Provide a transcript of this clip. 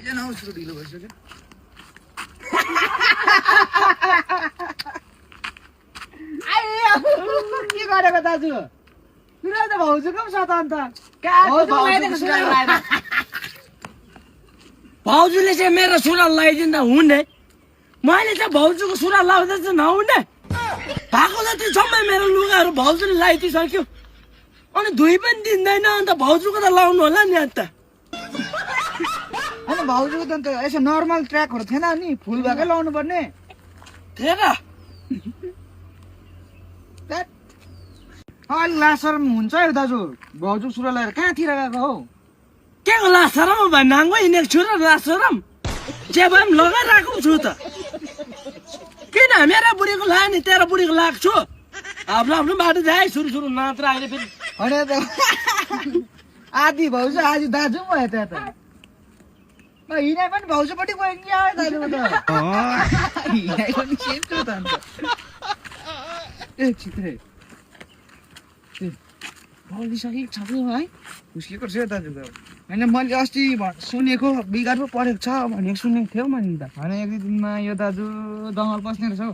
सबैजना उसको ढिलो भइसक्यो के गरेको दाजु सुरा त भाउजूको पनि छ त अन्त भाउजूले चाहिँ मेरो सुरुवाल लगाइदिँदा हुने मैले चाहिँ भाउजूको सुरुवाल लाउँदा चाहिँ नहुने भएको जति समय मेरो लुगाहरू भाउजूले लगाइदिइसक्यो अनि धुई पनि दिँदैन अन्त भाउजूको त लाउनु होला नि अन्त होइन भाउजूको त अन्त यसो नर्मल ट्र्याकहरू थिएन नि फुल भएकै लाउनु पर्ने थिएन अलि लासरम हुन्छ है दाजु भाउजू सुरा लगाएर कहाँतिर गएको हौ के को लासरम भाइ नाङ्गो हिँडेको छु र लासरम जे भए पनि लगाइरहेको छु त किन मेरो बुढीको लायो नि तेरो बुढीको लाग्छु आफ्नो आफ्नो बाटो जाए सुरु सुरु मात्र अहिले फेरि होइन त आधी भाउजू आधी दाजु पनि भयो त्यहाँ त हिँडाइ पनि भाउजूपट्टि गयो नि आयो दाजुको त हिँडाइ पनि सेम थियो त अन्त ए चित्रे बलिसकेको छ नि है खुस्केको छु दाजु त होइन मैले अस्ति सुनेको बिगार पो परेको छ भनेको सुनेको थियो मैले त होइन एक दुई दिनमा यो दाजु दङ्गल बस्ने रहेछ हौ